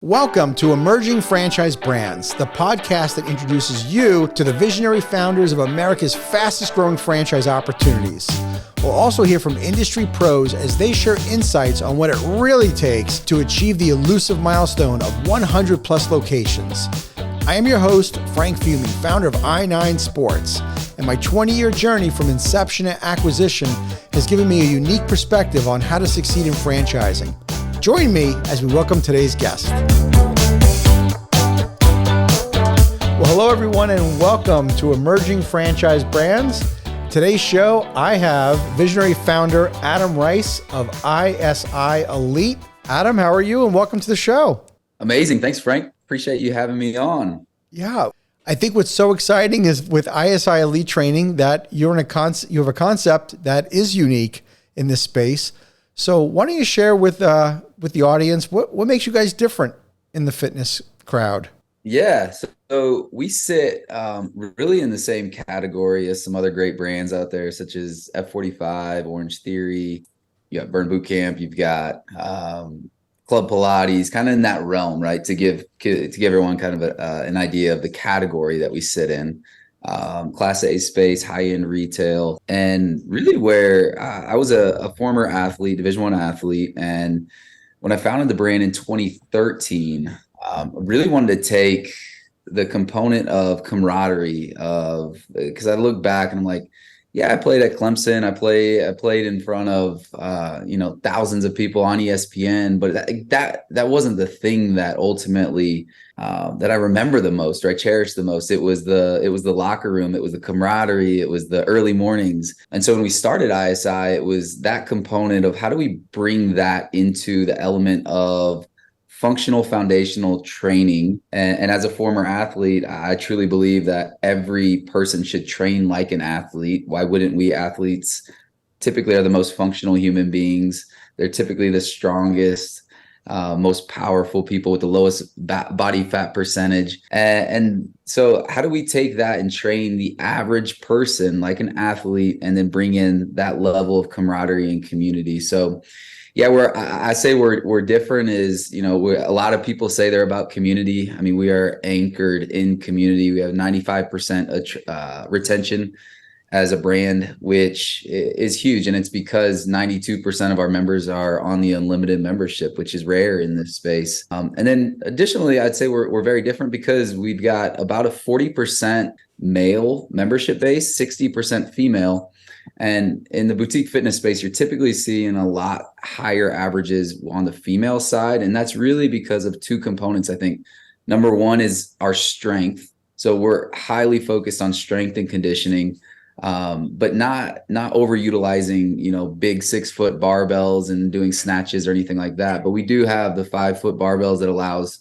Welcome to Emerging Franchise Brands, the podcast that introduces you to the visionary founders of America's fastest growing franchise opportunities. We'll also hear from industry pros as they share insights on what it really takes to achieve the elusive milestone of 100 plus locations. I am your host, Frank Fumey, founder of I9 Sports, and my 20-year journey from inception to acquisition has given me a unique perspective on how to succeed in franchising. Join me as we welcome today's guest. Well, hello everyone and welcome to Emerging Franchise Brands. Today's show, I have visionary founder Adam Rice of ISI Elite. Adam, how are you? And welcome to the show. Amazing. Thanks, Frank. Appreciate you having me on. Yeah. I think what's so exciting is with ISI Elite training that you have a concept that is unique in this space. So why don't you share with the audience what makes you guys different in the fitness crowd? Yeah, so we sit really in the same category as some other great brands out there, such as F45, Orange Theory. You got Burn Boot Camp. You've got Club Pilates, kind of in that realm, right? To give everyone kind of an idea of the category that we sit in. Class A space, high-end retail, and really where I was a former athlete, Division I athlete, and when I founded the brand in 2013, I really wanted to take the component of camaraderie because I look back and I'm like, yeah, I played at Clemson. I played in front of thousands of people on ESPN, but that wasn't the thing that ultimately that I remember the most, or I cherish the most. It was the locker room, it was the camaraderie, it was the early mornings. And so when we started ISI, it was that component of how do we bring that into the element of functional foundational training. And as a former athlete, I truly believe that every person should train like an athlete. Why wouldn't we? Athletes typically are the most functional human beings. They're typically the strongest, most powerful people with the lowest body fat percentage. And so how do we take that and train the average person like an athlete and then bring in that level of camaraderie and community? So yeah, we're different is, a lot of people say they're about community. I mean, we are anchored in community. We have 95% retention as a brand, which is huge. And it's because 92% of our members are on the unlimited membership, which is rare in this space. And then additionally, I'd say we're very different because we've got about a 40% male membership base, 60% female. And in the boutique fitness space, you're typically seeing a lot higher averages on the female side. And that's really because of two components, I think. Number one is our strength. So we're highly focused on strength and conditioning, but not overutilizing, big 6-foot barbells and doing snatches or anything like that. But we do have the 5-foot barbells that allows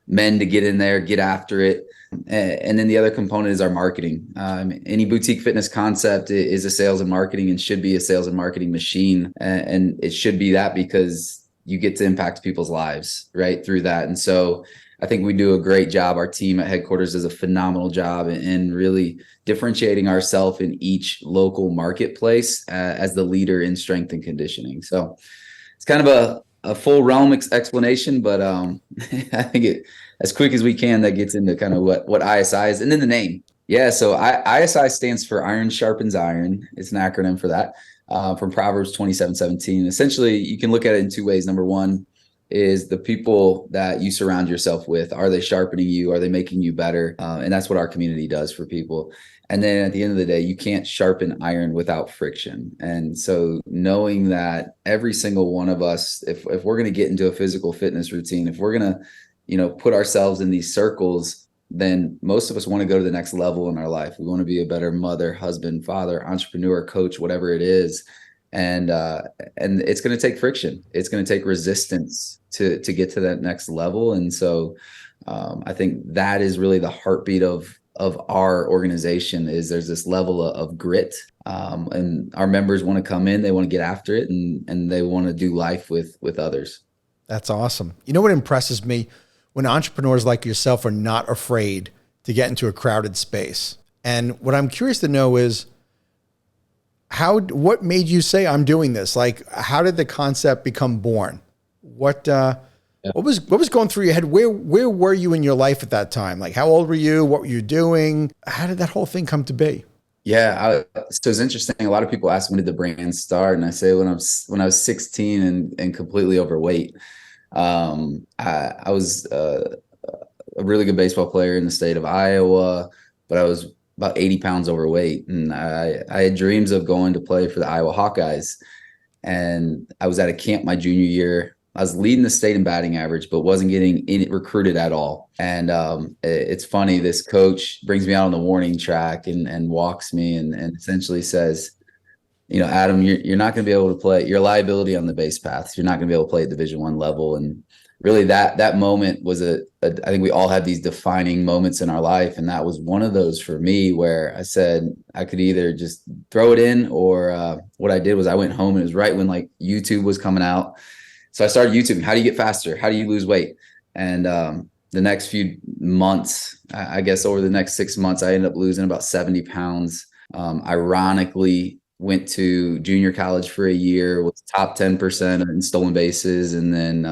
men to get in there, get after it. And then the other component is our marketing. Any boutique fitness concept is a sales and marketing and should be a sales and marketing machine. And it should be that because you get to impact people's lives right through that. And so I think we do a great job. Our team at headquarters does a phenomenal job in really differentiating ourselves in each local marketplace as the leader in strength and conditioning. So it's kind of a full realm explanation, but I think as quick as we can, that gets into kind of what ISI is. And then the name. Yeah, so ISI stands for Iron Sharpens Iron. It's an acronym for that, from Proverbs 27:17. Essentially, you can look at it in two ways. Number one is the people that you surround yourself with. Are they sharpening you? Are they making you better? And that's what our community does for people. And then at the end of the day, you can't sharpen iron without friction. And so knowing that every single one of us, if we're going to get into a physical fitness routine, if we're going to, put ourselves in these circles, then most of us want to go to the next level in our life. We want to be a better mother, husband, father, entrepreneur, coach, whatever it is. And it's going to take friction. It's going to take resistance to get to that next level. And so I think that is really the heartbeat of our organization is there's this level of grit, and our members want to come in, they want to get after it, and they want to do life with others. That's awesome. You know what impresses me? When entrepreneurs like yourself are not afraid to get into a crowded space. And what I'm curious to know is what made you say I'm doing this? Like, how did the concept become born? What Yeah. What was going through your head? Where were you in your life at that time? Like, how old were you? What were you doing? How did that whole thing come to be? So it's interesting. A lot of people ask when did the brand start, and I say when I was 16 and completely overweight. I was a really good baseball player in the state of Iowa, but I was about 80 pounds overweight, and I had dreams of going to play for the Iowa Hawkeyes. And I was at a camp my junior year. I was leading the state in batting average, but wasn't getting recruited at all. And it's funny. This coach brings me out on the warning track and walks me and essentially says, Adam, you're not going to be able to play. You're a liability on the base paths. You're not going to be able to play at Division I level. And really, that moment was I think we all have these defining moments in our life, and that was one of those for me where I said I could either just throw it in, or what I did was I went home, and it was right when like YouTube was coming out. So I started YouTubing. How do you get faster? How do you lose weight? And the next few months, I guess over the next 6 months, I ended up losing about 70 pounds. Ironically, went to junior college for a year, was top 10% in stolen bases, and then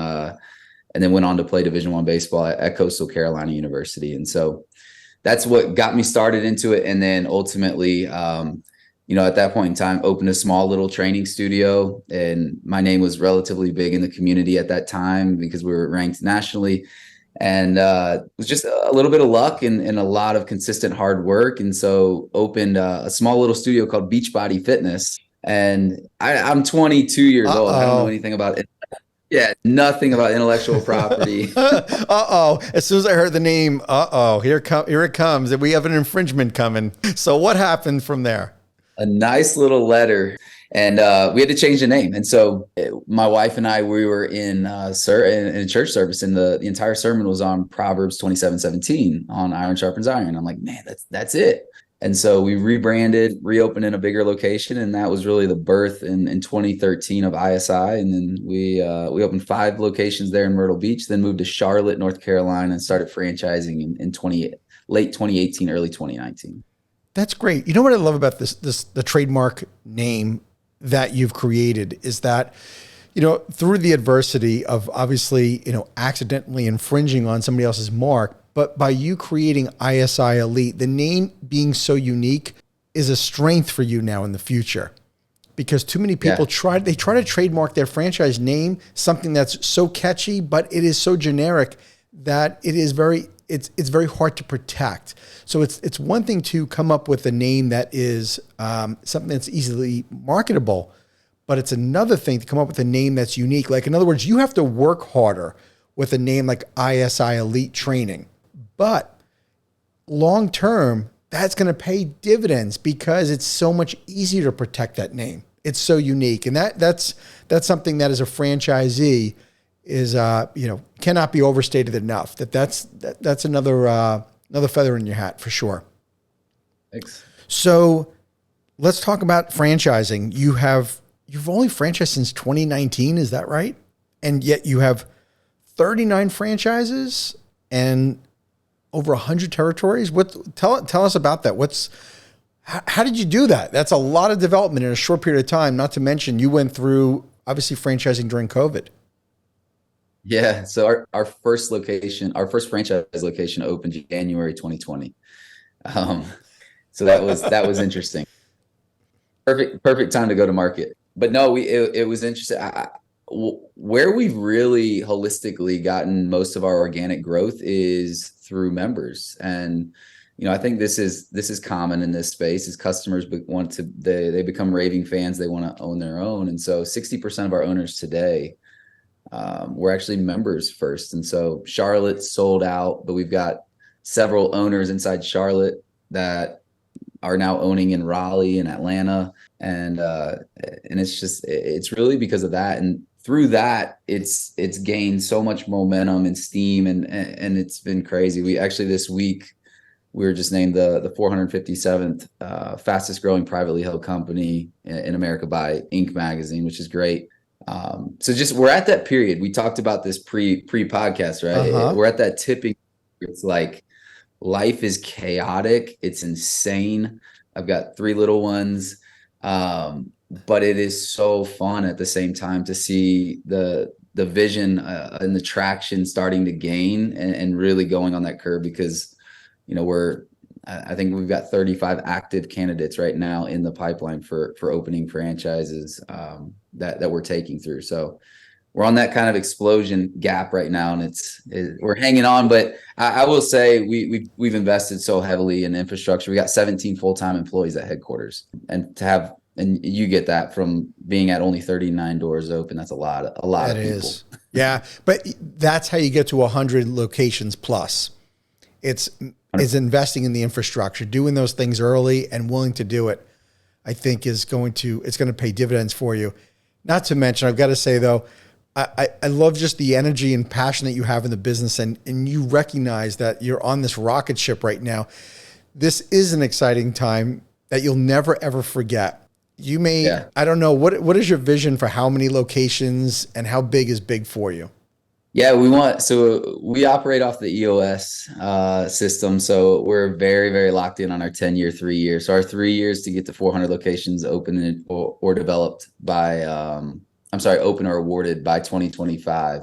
went on to play Division I baseball at Coastal Carolina University. And so that's what got me started into it. And then ultimately, at that point in time, opened a small little training studio, and my name was relatively big in the community at that time because we were ranked nationally. And it was just a little bit of luck and a lot of consistent hard work. And so opened a small little studio called Beachbody Fitness. And I'm 22 years old. I don't know anything about it. Yeah, nothing about intellectual property. As soon as I heard the name, here it comes. We have an infringement coming. So what happened from there? A nice little letter. And we had to change the name. And so my wife and I, we were in a church service, and the entire sermon was on Proverbs 27:17 on iron sharpens iron. I'm like, man, that's it. And so we rebranded, reopened in a bigger location, and that was really the birth in 2013 of ISI. And then we opened 5 locations there in Myrtle Beach, then moved to Charlotte, North Carolina, and started franchising in late 2018, early 2019. That's great. You know what I love about the trademark name that you've created is that, through the adversity of obviously, accidentally infringing on somebody else's mark, but by you creating ISI Elite, the name being so unique is a strength for you now in the future, because too many people try to trademark their franchise name, something that's so catchy, but it is so generic that it's very hard to protect. So it's one thing to come up with a name that is something that's easily marketable, but it's another thing to come up with a name that's unique. Like, in other words, you have to work harder with a name like ISI Elite Training, but long term, that's going to pay dividends because it's so much easier to protect that name. It's so unique, and that's something that as a franchisee is cannot be overstated enough. That's another feather in your hat for sure. Thanks. So let's talk about franchising. You've only franchised since 2019, is that right? And yet you have 39 franchises and over 100 territories. Tell us about that. How did you do that? That's a lot of development in a short period of time. Not to mention you went through obviously franchising during COVID. Yeah. So our first franchise location opened January 2020. So that was interesting. Perfect time to go to market. But no, it was interesting. Where we've really holistically gotten most of our organic growth is through members. And, I think this is common in this space is customers they become raving fans. They want to own their own. And so 60% of our owners today, we're actually members first. And so Charlotte sold out, but we've got several owners inside Charlotte that are now owning in Raleigh and Atlanta. And it's really because of that. And through that, it's gained so much momentum and steam, and it's been crazy. We actually, this week, we were just named the 457th fastest growing privately held company in America by Inc. magazine, which is great. So we're at that period. We talked about this pre-podcast, right? Uh-huh. We're at that tipping. It's like life is chaotic. It's insane. I've got 3 little ones. But it is so fun at the same time to see the the vision and the traction starting to gain and really going on that curve, because, I think we've got 35 active candidates right now in the pipeline for opening franchises that we're taking through. So we're on that kind of explosion gap right now, and we're hanging on. But I will say we've invested so heavily in infrastructure. We got 17 full-time employees at headquarters, and you get that from being at only 39 doors open. That's a lot of people. Is. Yeah. But that's how you get to 100 locations plus. It's investing in the infrastructure, doing those things early and willing to do it, I think it's going to pay dividends for you. Not to mention, I've got to say though, I love just the energy and passion that you have in the business, and you recognize that you're on this rocket ship right now. This is an exciting time that you'll never, ever forget. You may, yeah. I don't know, what is your vision for how many locations and how big is big for you? Yeah, we operate off the EOS system. So we're very, very locked in on our 10-year, 3 years. So our 3 years to get to 400 locations open or developed by, open or awarded by 2025.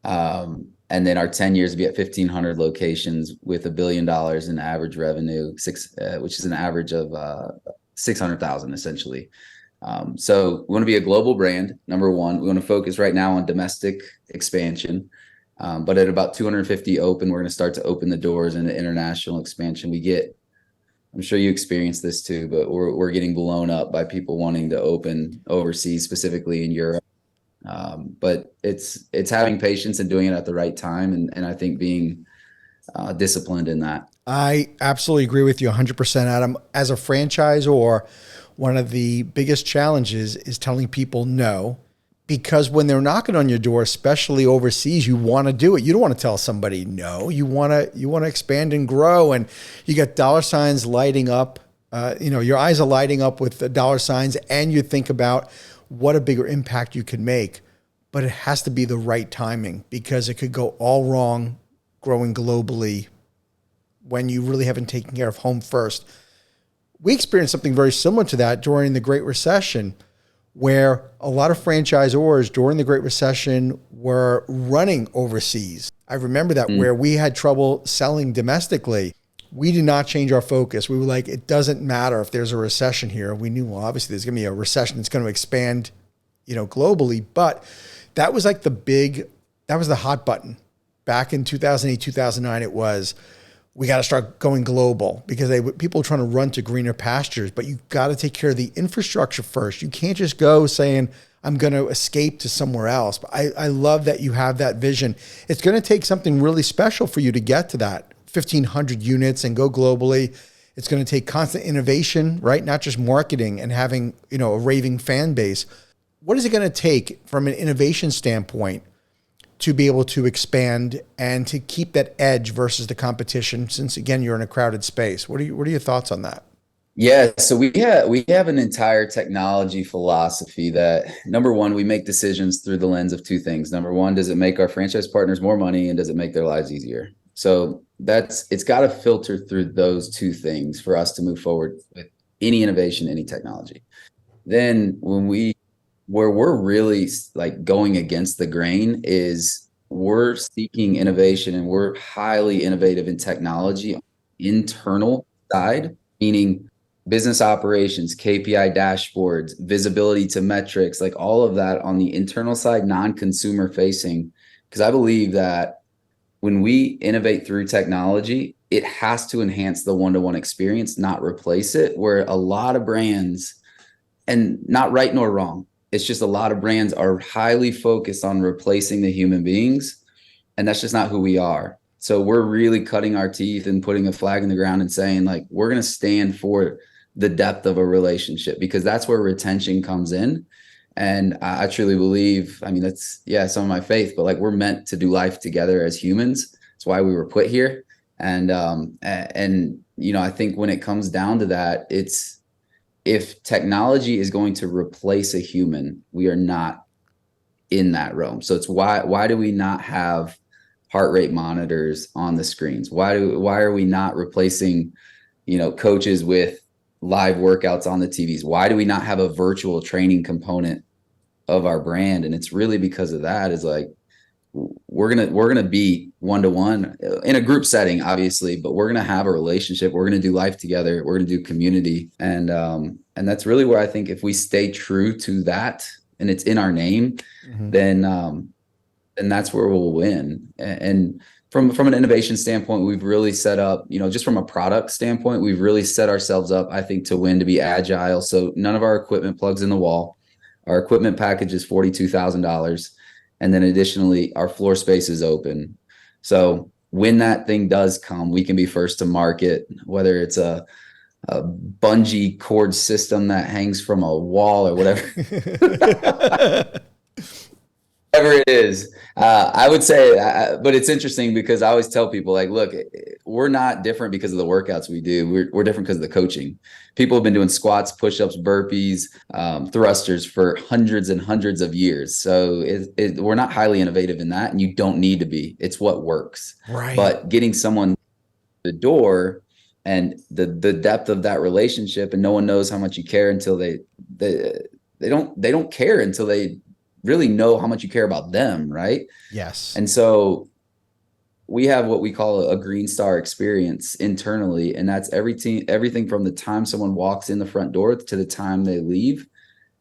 And then our 10 years to be at 1,500 locations with $1 billion in average revenue, which is an average of 600,000 essentially. So we want to be a global brand. Number one, we want to focus right now on domestic expansion. But at about 250 open, we're going to start to open the doors into international expansion. I'm sure you experienced this too, but we're getting blown up by people wanting to open overseas, specifically in Europe. But it's having patience and doing it at the right time. And I think being disciplined in that. I absolutely agree with you 100%, Adam. As a franchisor, one of the biggest challenges is telling people no, because when they're knocking on your door, especially overseas, you want to do it. You don't want to tell somebody no. You want to expand and grow, and you got dollar signs lighting up. Your eyes are lighting up with the dollar signs, and you think about what a bigger impact you could make. But it has to be the right timing, because it could go all wrong growing globally when you really haven't taken care of home first. We experienced something very similar to that during the Great Recession, where a lot of franchisors during the Great Recession were running overseas. I remember that where we had trouble selling domestically, we did not change our focus. We were like, it doesn't matter if there's a recession here. We knew, well, obviously there's going to be a recession that's going to expand, globally. But that was like that was the hot button. Back in 2008, 2009, we got to start going global, because people were trying to run to greener pastures, but you got to take care of the infrastructure first. You can't just go saying, I'm going to escape to somewhere else. But I love that you have that vision. It's going to take something really special for you to get to that 1,500 units and go globally. It's going to take constant innovation, right? Not just marketing and having, a raving fan base. What is it going to take from an innovation standpoint to be able to expand and to keep that edge versus the competition, since again, you're in a crowded space? What are your thoughts on that? Yeah, so we have an entire technology philosophy that, number one, we make decisions through the lens of two things. Number one, does it make our franchise partners more money, and does it make their lives easier? So it's got to filter through those two things for us to move forward with any innovation, any technology. Then where we're really like going against the grain is we're seeking innovation, and we're highly innovative in technology on the internal side, meaning business operations, KPI dashboards, visibility to metrics, like all of that on the internal side, non-consumer facing. Because I believe that when we innovate through technology, it has to enhance the one-to-one experience, not replace it, where a lot of brands, and not right nor wrong, it's just a lot of brands are highly focused on replacing the human beings, and that's just not who we are. So we're really cutting our teeth and putting a flag in the ground and saying, like, we're going to stand for the depth of a relationship, because that's where retention comes in. And I truly believe, that's, some of my faith, but like, we're meant to do life together as humans. That's why we were put here. And I think when it comes down to that, if technology is going to replace a human, we are not in that realm. So it's why do we not have heart rate monitors on the screens? Why are we not replacing, coaches with live workouts on the TVs? Why do we not have a virtual training component of our brand. And it's really because of that is like, we're gonna be one-to-one in a group setting, obviously, but we're gonna have a relationship. We're gonna do life together. We're gonna do community, and that's really where I think if we stay true to that, and it's in our name, then that's where we'll win. And from an innovation standpoint, we've really set up, just from a product standpoint, we've really set ourselves up, I think, to win, to be agile. So none of our equipment plugs in the wall. Our equipment package is $42,000. And then additionally, our floor space is open. So when that thing does come, we can be first to market, whether it's a bungee cord system that hangs from a wall or whatever. Whatever it is. I would say, but it's interesting because I always tell people, like, look, we're not different because of the workouts we do. We're different because of the coaching. People have been doing squats, push-ups, burpees, thrusters for hundreds and hundreds of years. So we're not highly innovative in that, and you don't need to be. It's what works. Right. But getting someone the door and the depth of that relationship, and no one knows how much you care until they don't care until they really know how much you care about them, right? Yes. And so we have what we call a green star experience internally, and that's everything from the time someone walks in the front door to the time they leave.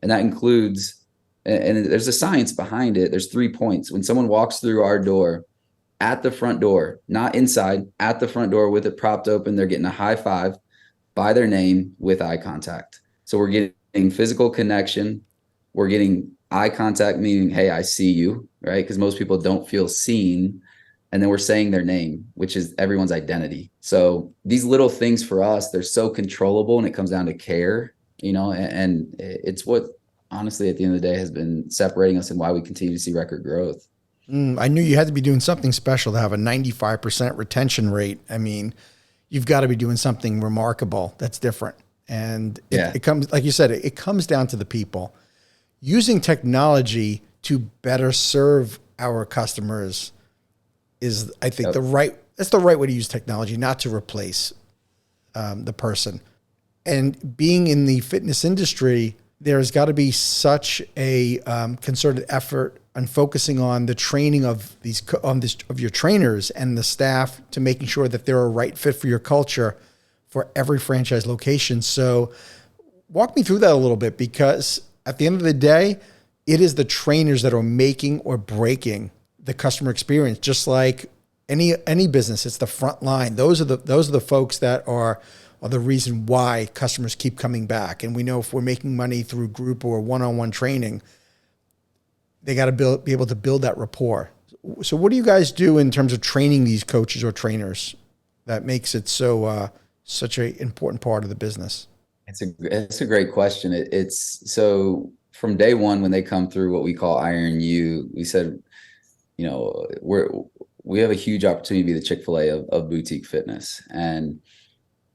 And that includes, and there's a science behind it. There's 3 points. When someone walks through our door, at the front door, not inside, at the front door with it propped open, they're getting a high five by their name with eye contact. So we're getting physical connection. We're getting eye contact, meaning, hey, I see you, right? Because most people don't feel seen. And then we're saying their name, which is everyone's identity. So these little things for us, they're so controllable, and it comes down to care, and it's what, honestly, at the end of the day, has been separating us and why we continue to see record growth. I knew you had to be doing something special to have a 95% retention rate. I mean, you've got to be doing something remarkable that's different. And it comes, like you said, it comes down to the people. Using technology to better serve our customers is, I think, that's the right way to use technology, not to replace the person. And being in the fitness industry, there's got to be such a concerted effort on focusing on the training of of your trainers and the staff, to making sure that they're a right fit for your culture for every franchise location. So walk me through that a little bit, because at the end of the day, it is the trainers that are making or breaking the customer experience. Just like any business, it's the front line. Those are the folks that are the reason why customers keep coming back. And we know if we're making money through group or one-on-one training, they got to be able to build that rapport. So what do you guys do in terms of training these coaches or trainers that makes it such an important part of the business? It's a great question. It's so from day one, when they come through what we call Iron U, we said, we have a huge opportunity to be the Chick-fil-A of boutique fitness. And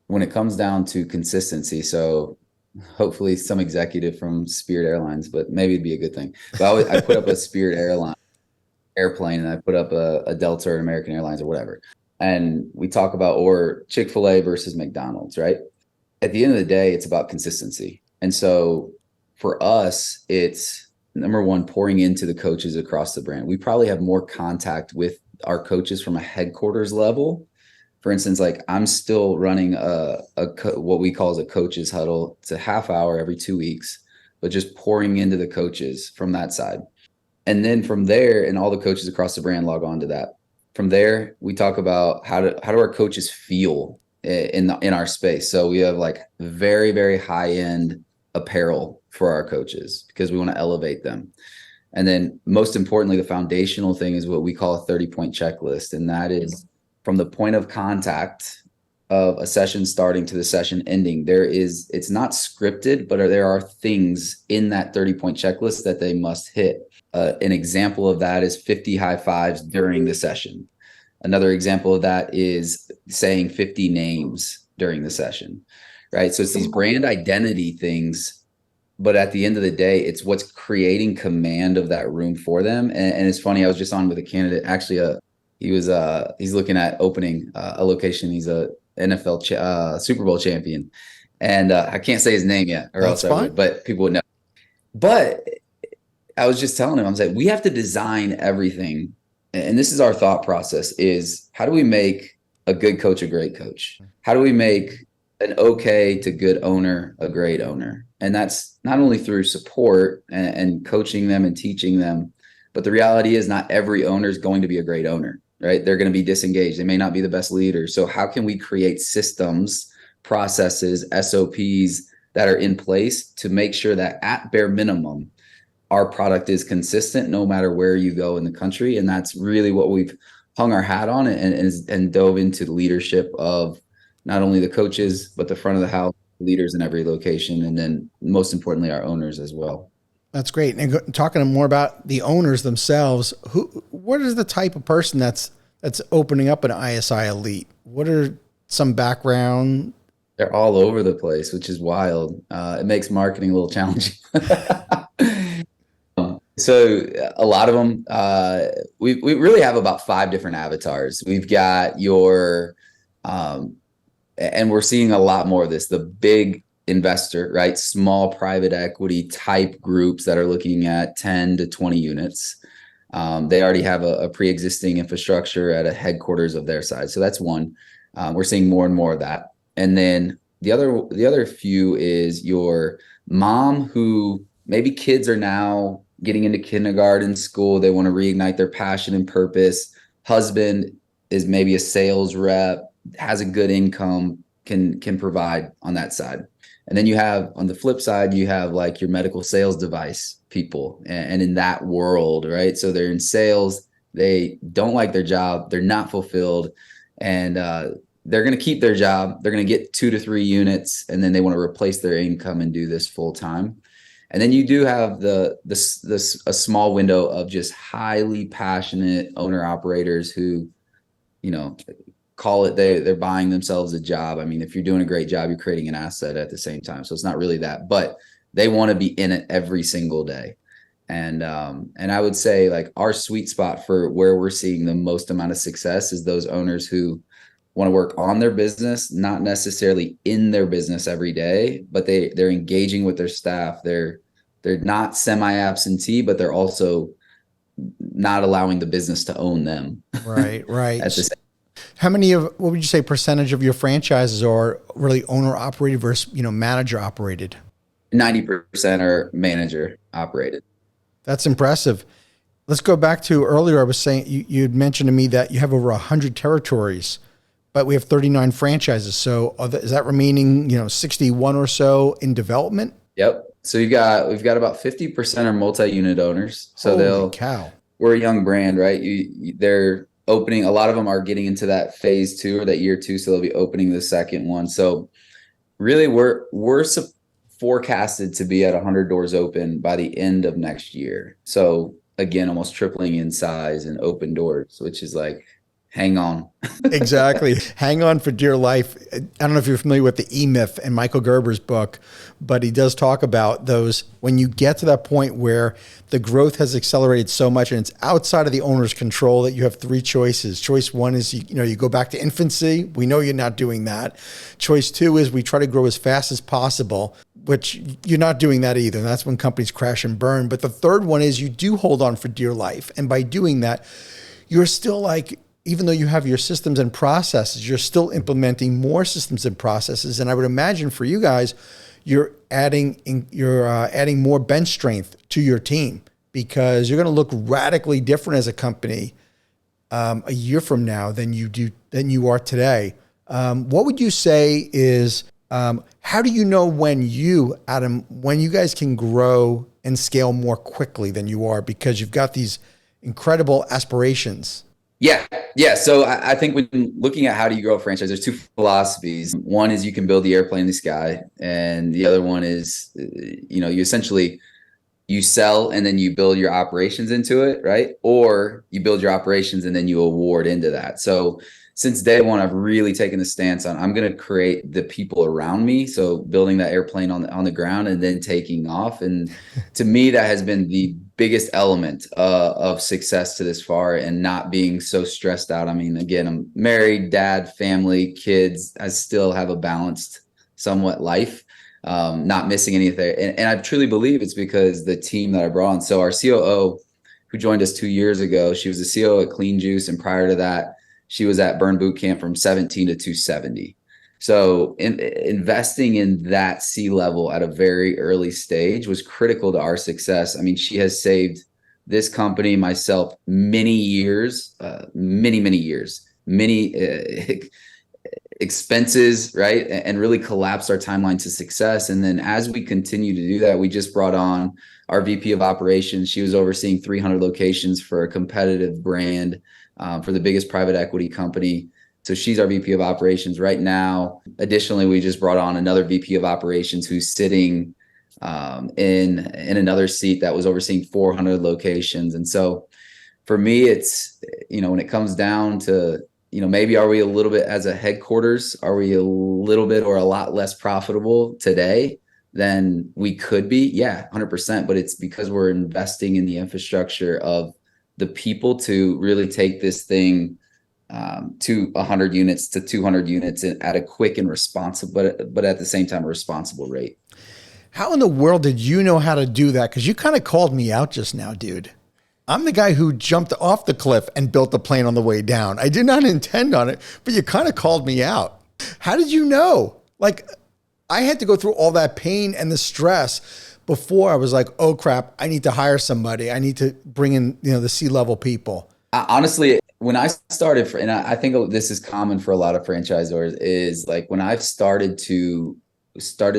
when it comes down to consistency, so hopefully some executive from Spirit Airlines, but maybe it'd be a good thing. But I put up a Spirit airplane, and I put up a Delta or American Airlines or whatever. And we talk about, or Chick-fil-A versus McDonald's, right? At the end of the day, it's about consistency. And so for us, it's number one, pouring into the coaches across the brand. We probably have more contact with our coaches from a headquarters level. For instance, like I'm still running what we call as a coaches huddle. It's a half hour every 2 weeks, but just pouring into the coaches from that side. And then from there, and all the coaches across the brand log on to that. From there, we talk about how do our coaches feel in our space. So we have like very, very high end apparel for our coaches because we want to elevate them. And then most importantly, the foundational thing is what we call a 30-point checklist. And that is from the point of contact of a session starting to the session ending. It's not scripted, but there are things in that 30-point checklist that they must hit. An example of that is 50 high fives during the session. Another example of that is saying 50 names during the session, right? So it's these brand identity things, but at the end of the day, it's what's creating command of that room for them. And it's funny, I was just on with a candidate, actually, he's looking at opening a location. He's a NFL Super Bowl champion. And I can't say his name yet, or That's else I would, but people would know. But I was just telling him, I was like, we have to design everything. And this is our thought process is how do we make a good coach a great coach? How do we make an okay to good owner a great owner? And that's not only through support and coaching them and teaching them, but the reality is not every owner is going to be a great owner, right? They're going to be disengaged. They may not be the best leader. So how can we create systems, processes, SOPs that are in place to make sure that at bare minimum, our product is consistent no matter where you go in the country. And that's really what we've hung our hat on and dove into the leadership of not only the coaches, but the front of the house leaders in every location. And then most importantly, our owners as well. That's great. And talking more about the owners themselves, what is the type of person that's opening up an ISI Elite? What are some background? They're all over the place, which is wild. It makes marketing a little challenging. So a lot of them, we really have about 5 different avatars. We've got your, and we're seeing a lot more of this, the big investor, right? Small private equity type groups that are looking at 10 to 20 units. They already have a pre-existing infrastructure at a headquarters of their size. So that's one. We're seeing more and more of that. And then the other few is your mom who maybe kids are now getting into kindergarten, school. They want to reignite their passion and purpose. Husband is maybe a sales rep, has a good income, can provide on that side. And then you have on the flip side, you have like your medical sales device people. And in that world, right? So they're in sales. They don't like their job. They're not fulfilled. And they're going to keep their job. They're going to get 2 to 3 units. And then they want to replace their income and do this full time. And then you do have a small window of just highly passionate owner operators who, call it they're buying themselves a job. I mean, if you're doing a great job, you're creating an asset at the same time. So it's not really that, but they want to be in it every single day. And I would say like our sweet spot for where we're seeing the most amount of success is those owners who want to work on their business, not necessarily in their business every day, but they're engaging with their staff. They're not semi-absentee, but they're also not allowing the business to own them. Right. At the same. How many what would you say percentage of your franchises are really owner operated versus, manager operated? 90% are manager operated. That's impressive. Let's go back to earlier. I was saying you'd mentioned to me that you have over 100 territories, but we have 39 franchises. So is that remaining, 61 or so in development? Yep. So we've got about 50% are multi-unit owners. So Holy cow. We're a young brand, right? They're opening. A lot of them are getting into that phase 2 or that year 2. So they'll be opening the second one. So really we're forecasted to be at 100 doors open by the end of next year. So again, almost tripling in size and open doors, which is like, hang on. Exactly. Hang on for dear life. I don't know if you're familiar with the E-Myth and Michael Gerber's book, but he does talk about those when you get to that point where the growth has accelerated so much and it's outside of the owner's control that you have 3 choices. Choice 1 is, you go back to infancy. We know you're not doing that. Choice 2 is we try to grow as fast as possible, which you're not doing that either. And that's when companies crash and burn. But the third one is you do hold on for dear life. And by doing that, you're still like, even though you have your systems and processes, you're still implementing more systems and processes. And I would imagine for you guys, you're adding more bench strength to your team because you're going to look radically different as a company a year from now than you are today. What would you say is how do you know when you guys can grow and scale more quickly than you are because you've got these incredible aspirations? Yeah. So I think when looking at how do you grow a franchise, there's 2 philosophies. One is you can build the airplane in the sky. And the other one is, you essentially, you sell and then you build your operations into it, right? Or you build your operations and then you award into that. So since day one, I've really taken the stance on, I'm going to create the people around me. So building that airplane on the ground and then taking off. And to me, that has been the biggest element of success to this far and not being so stressed out. I mean, again, I'm married, dad, family, kids. I still have a balanced somewhat life. not missing anything. And I truly believe it's because the team that I brought on. So our COO, who joined us 2 years ago, she was the COO at Clean Juice, and prior to that, she was at Burn Boot Camp from 17 to 270. So investing in that C-level at a very early stage was critical to our success. I mean, she has saved this company, myself, many years, many years, many expenses, right? And really collapsed our timeline to success. And then as we continue to do that, we just brought on our VP of operations. She was overseeing 300 locations for a competitive brand for the biggest private equity company. So she's our VP of operations right now. Additionally, we just brought on another VP of operations who's sitting in another seat that was overseeing 400 locations. And so for me, it's, when it comes down to, maybe are we a little bit as a headquarters, are we a little bit or a lot less profitable today than we could be? Yeah, 100%. But it's because we're investing in the infrastructure of the people to really take this thing to 100 units to 200 units at a quick and responsible, but at the same time, a responsible rate. How in the world did you know how to do that? Because you kind of called me out just now, dude. I'm the guy who jumped off the cliff and built the plane on the way down. I did not intend on it, but you kind of called me out. How did you know? Like, I had to go through all that pain and the stress before I was like, oh crap, I need to hire somebody. I need to bring in, the C-level people. Honestly, when I started, and I think this is common for a lot of franchisors, is like when I've started to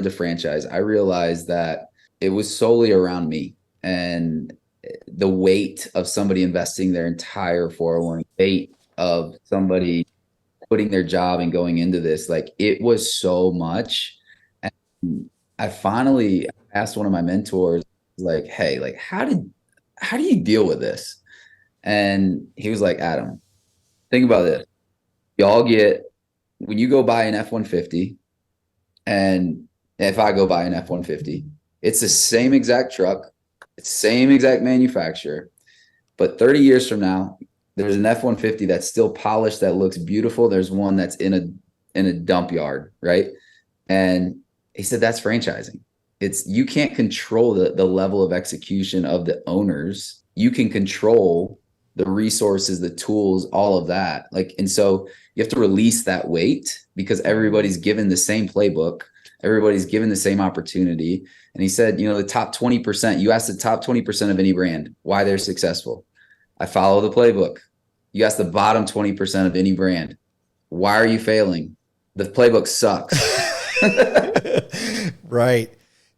franchise, I realized that it was solely around me and the weight of somebody investing their entire 401, weight of somebody putting their job and going into this, like it was so much. And I finally asked one of my mentors, like, hey, like, how do you deal with this? And he was like, Adam, think about this. When you go buy an F-150, and if I go buy an F-150, it's the same exact truck, it's same exact manufacturer, but 30 years from now, there's an F-150 that's still polished, that looks beautiful. There's one that's in a dump yard, right? And he said, that's franchising. You can't control the level of execution of the owners. You can control the resources, the tools, all of that. And so you have to release that weight because everybody's given the same playbook. Everybody's given the same opportunity. And he said, the top 20%, you ask the top 20% of any brand why they're successful. I follow the playbook. You ask the bottom 20% of any brand, why are you failing? The playbook sucks. Right.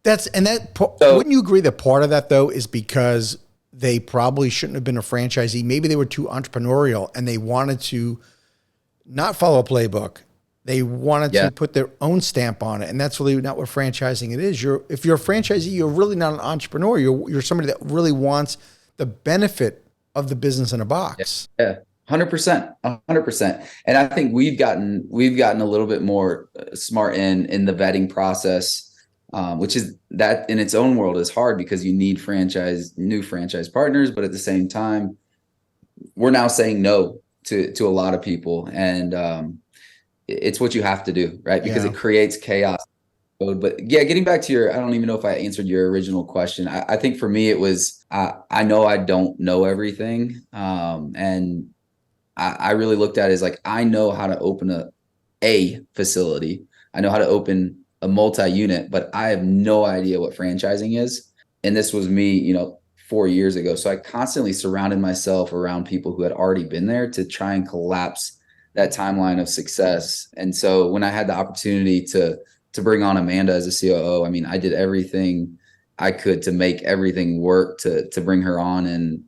Wouldn't you agree that part of that though is because they probably shouldn't have been a franchisee? Maybe they were too entrepreneurial and they wanted to not follow a playbook. They wanted to put their own stamp on it. And that's really not what franchising it is. If you're a franchisee, you're really not an entrepreneur. You're somebody that really wants the benefit of the business in a box. Yeah. 100%, 100%. And I think we've gotten a little bit more smart in the vetting process, which is that in its own world is hard because you need new franchise partners. But at the same time, we're now saying no to a lot of people. And it's what you have to do, right? Because it creates chaos. But yeah, getting back to I don't even know if I answered your original question. I think for me, it was, I know I don't know everything. And I really looked at it as like, I know how to open a facility. I know how to open a multi-unit, but I have no idea what franchising is. And this was me, 4 years ago. So I constantly surrounded myself around people who had already been there to try and collapse that timeline of success. And so when I had the opportunity to bring on Amanda as a COO, I mean, I did everything I could to make everything work to bring her on, and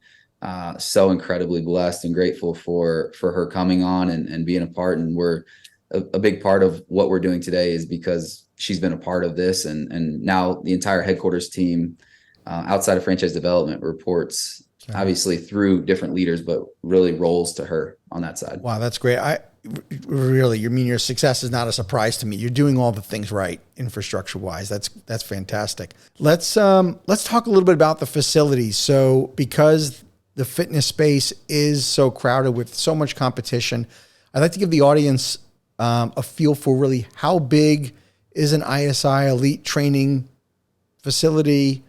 so incredibly blessed and grateful for her coming on and being a part. And we're a big part of what we're doing today is because she's been a part of this. And now the entire headquarters team outside of franchise development reports obviously through different leaders, but really rolls to her on that side. Wow, that's great. Your success is not a surprise to me. You're doing all the things right, infrastructure wise. That's fantastic. Let's talk a little bit about the facilities. So because the fitness space is so crowded with so much competition, I'd like to give the audience a feel for really how big is an ISI elite training facility?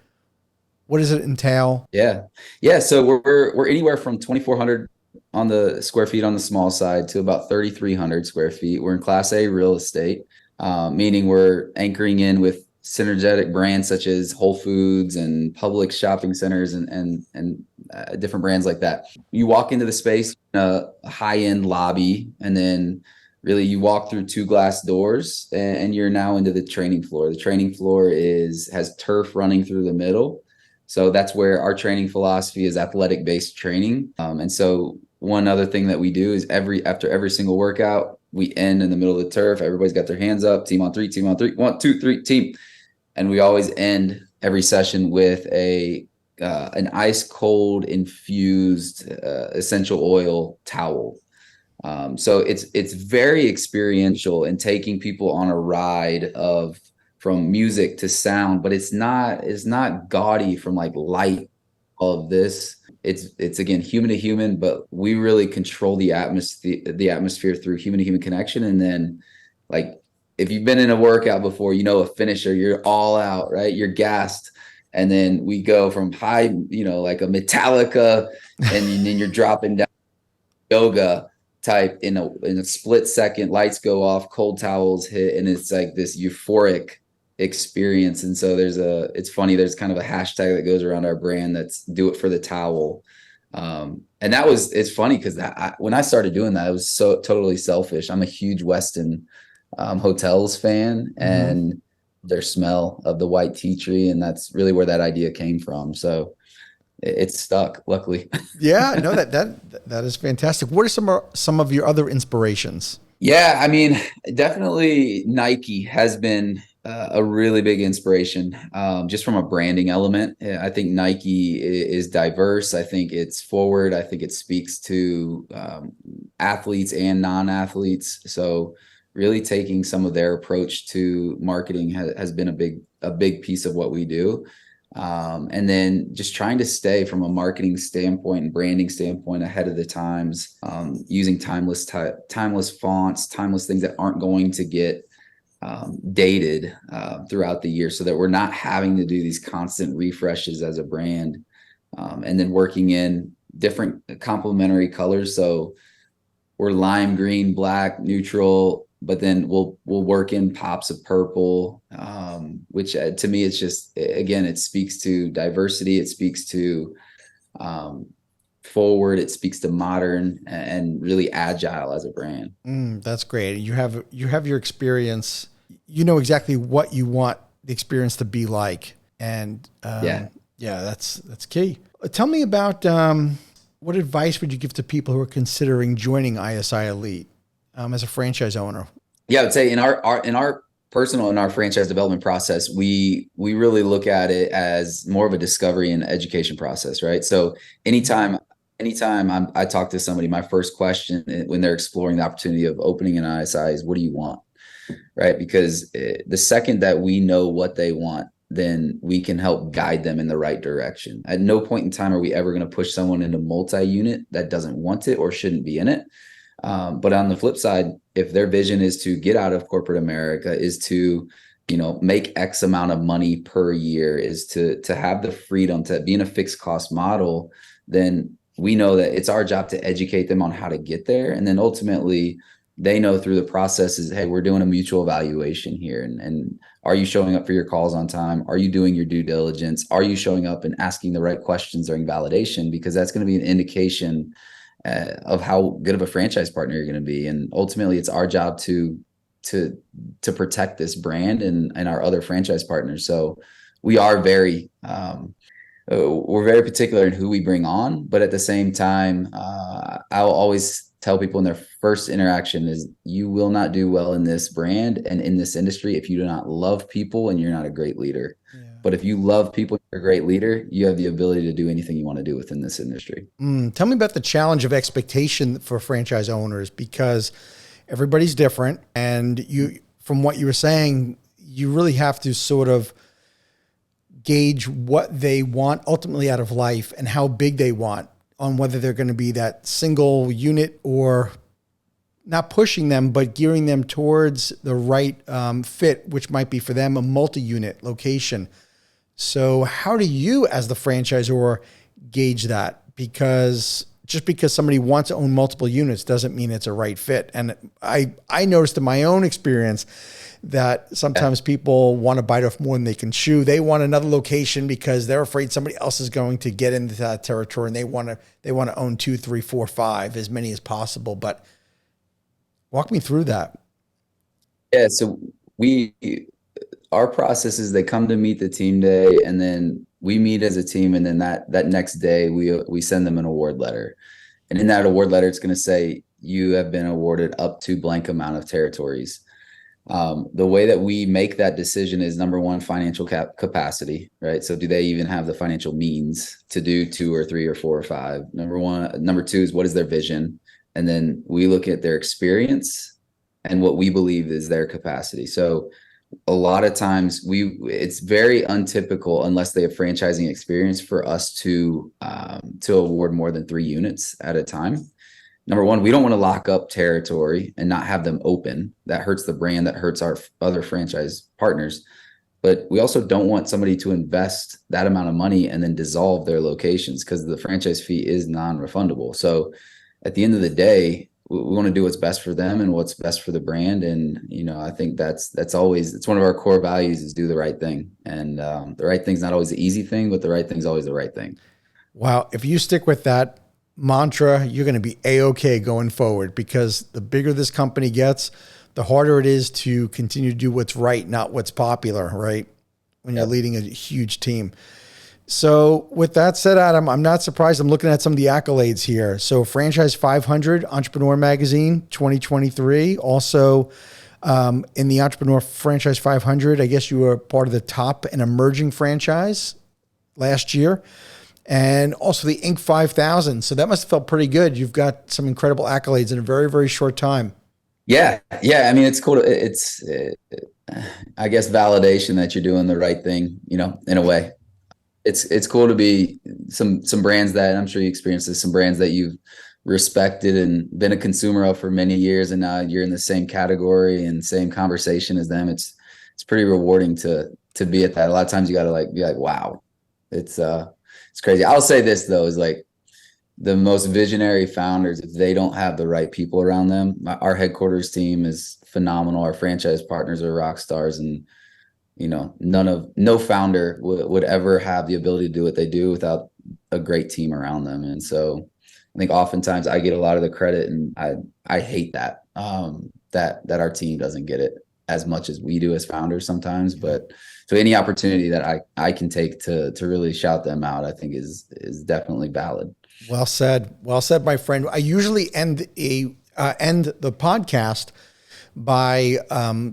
What does it entail? Yeah. Yeah. So we're anywhere from 2,400 on the square feet on the small side to about 3,300 square feet. We're in Class A real estate, meaning we're anchoring in with synergetic brands such as Whole Foods and Publix shopping centers and different brands like that. You walk into the space in a high-end lobby, and then really you walk through two glass doors, and you're now into the training floor. The training floor has turf running through the middle. So that's where our training philosophy is athletic based training. And so one other thing that we do is after every single workout, we end in the middle of the turf. Everybody's got their hands up, team on three, 1, 2, 3, team. And we always end every session with an ice cold infused essential oil towel. So it's very experiential and taking people on a ride from music to sound, but it's not gaudy from like light, all of this. It's again human to human, but we really control the atmosphere through human to human connection. And then like if you've been in a workout before, a finisher, you're all out, right? You're gassed. And then we go from high, like a Metallica, and then you're dropping down yoga type in a split second. Lights go off, cold towels hit, and it's like this euphoric experience. And so it's funny, there's kind of a hashtag that goes around our brand that's do it for the towel. And it's funny because when I started doing that, it was so totally selfish. I'm a huge Westin hotels fan, and their smell of the white tea tree, and that's really where that idea came from. So it's stuck, luckily. Yeah, no, that is fantastic. What are some of your other inspirations? Yeah, I mean, definitely Nike has been a really big inspiration, just from a branding element. I think Nike is diverse. I think it's forward. I think it speaks to athletes and non-athletes. So really taking some of their approach to marketing has been a big piece of what we do. And then just trying to stay from a marketing standpoint and branding standpoint ahead of the times, using timeless fonts, timeless things that aren't going to get dated throughout the year, so that we're not having to do these constant refreshes as a brand. And then working in different complementary colors. So we're lime green, black, neutral, but then we'll work in pops of purple, which to me, it's just, again, it speaks to diversity. It speaks to forward. It speaks to modern and really agile as a brand. That's great. You have your experience. You know exactly what you want the experience to be like. And that's key. Tell me about what advice would you give to people who are considering joining ISI Elite as a franchise owner? Yeah, I would say in our franchise development process, we really look at it as more of a discovery and education process, right? So anytime I talk to somebody, my first question when they're exploring the opportunity of opening an ISI is, what do you want? Right? Because the second that we know what they want, then we can help guide them in the right direction. At no point in time are we ever going to push someone into multi-unit that doesn't want it or shouldn't be in it. But on the flip side, if their vision is to get out of corporate America, is to, make X amount of money per year, is to have the freedom to be in a fixed cost model, then we know that it's our job to educate them on how to get there. And then ultimately they know through the process is, hey, we're doing a mutual evaluation here. And are you showing up for your calls on time? Are you doing your due diligence? Are you showing up and asking the right questions during validation? Because that's going to be an indication of how good of a franchise partner you're going to be. And ultimately it's our job to protect this brand and our other franchise partners. So we are we're very particular in who we bring on, but at the same time, I'll always tell people in their first interaction is, you will not do well in this brand and in this industry if you do not love people and you're not a great leader. Yeah. But if you love people, you're a great leader, you have the ability to do anything you want to do within this industry. Tell me about the challenge of expectation for franchise owners, because everybody's different. And from what you were saying, you really have to sort of gauge what they want ultimately out of life and how big they want, on whether they're going to be that single unit or not pushing them, but gearing them towards the right fit, which might be for them a multi-unit location. So how do you, as the franchisor, gauge that? Because just because somebody wants to own multiple units doesn't mean it's a right fit. And I noticed in my own experience that sometimes people want to bite off more than they can chew. They want another location because they're afraid somebody else is going to get into that territory, and they want to own 2, 3, 4, 5, as many as possible. But walk me through that. Yeah, so our process is they come to meet the team day, and then we meet as a team, and then that next day we send them an award letter. And in that award letter, it's going to say you have been awarded up to blank amount of territories. The way that we make that decision is, number one, financial capacity, right? So do they even have the financial means to do 2 or 3 or 4 or 5? Number two is, what is their vision? And then we look at their experience and what we believe is their capacity. So a lot of times it's very untypical, unless they have franchising experience, for us to award more than 3 units at a time. Number one, we don't want to lock up territory and not have them open. That hurts the brand, that hurts our other franchise partners. But we also don't want somebody to invest that amount of money and then dissolve their locations, because the franchise fee is non-refundable. So at the end of the day, we want to do what's best for them and what's best for the brand. And, I think that's always, it's one of our core values, is do the right thing. And the right thing's not always the easy thing, but the right thing's always the right thing. Wow. If you stick with that mantra, you're going to be A-okay going forward, because the bigger this company gets, the harder it is to continue to do what's right, not what's popular, right? When you're leading a huge team. So with that said, Adam, I'm not surprised. I'm looking at some of the accolades here. So Franchise 500, Entrepreneur Magazine, 2023. Also in the Entrepreneur Franchise 500, I guess you were part of the top and emerging franchise last year. And also the Inc. 5000. So that must have felt pretty good. You've got some incredible accolades in a very, very short time. Yeah. I mean, it's cool. It's, I guess, validation that you're doing the right thing, in a way. It's cool to be some brands that, I'm sure you experienced this, some brands that you've respected and been a consumer of for many years, and now you're in the same category and same conversation as them. It's pretty rewarding to be at that. A lot of times you got to be like, wow, it's crazy. I'll say this though, is like, the most visionary founders, if they don't have the right people around them, our headquarters team is phenomenal. Our franchise partners are rock stars, and no founder would ever have the ability to do what they do without a great team around them. And so I think oftentimes I get a lot of the credit, and I hate that our team doesn't get it as much as we do as founders sometimes. But so any opportunity that I can take to really shout them out, I think is definitely valid. Well said, my friend. I usually end the podcast by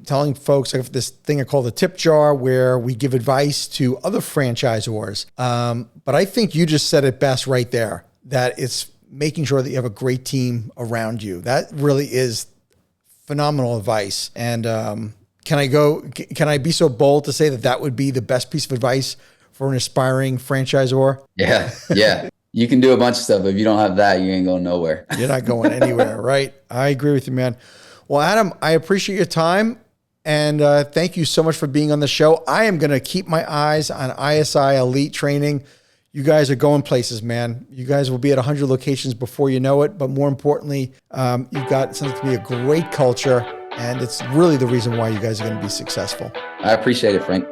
telling folks, I have this thing I call the tip jar, where we give advice to other franchisors. But I think you just said it best right there, that it's making sure that you have a great team around you. That really is phenomenal advice. And can I be so bold to say that would be the best piece of advice for an aspiring franchisor? Yeah. You can do a bunch of stuff, but if you don't have that, you ain't going nowhere. You're not going anywhere, right? I agree with you, man. Well, Adam, I appreciate your time, and thank you so much for being on the show. I am going to keep my eyes on ISI Elite Training. You guys are going places, man. You guys will be at 100 locations before you know it, but more importantly, you've got something to be a great culture, and it's really the reason why you guys are going to be successful. I appreciate it, Frank.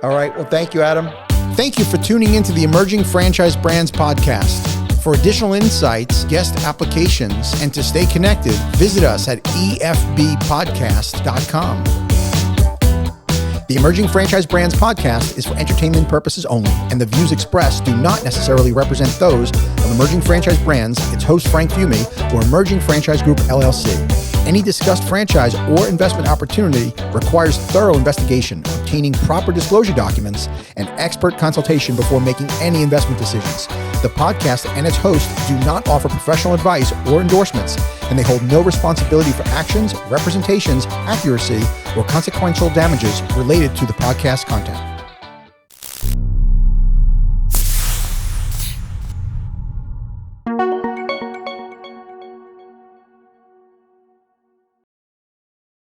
All right. Well, thank you, Adam. Thank you for tuning into the Emerging Franchise Brands podcast. For additional insights, guest applications, and to stay connected, visit us at efbpodcast.com. The Emerging Franchise Brands podcast is for entertainment purposes only, and the views expressed do not necessarily represent those of Emerging Franchise Brands, its host Frank Fiume, or Emerging Franchise Group, LLC. Any discussed franchise or investment opportunity requires thorough investigation, obtaining proper disclosure documents, and expert consultation before making any investment decisions. The podcast and its host do not offer professional advice or endorsements, and they hold no responsibility for actions, representations, accuracy, or consequential damages related to the podcast content.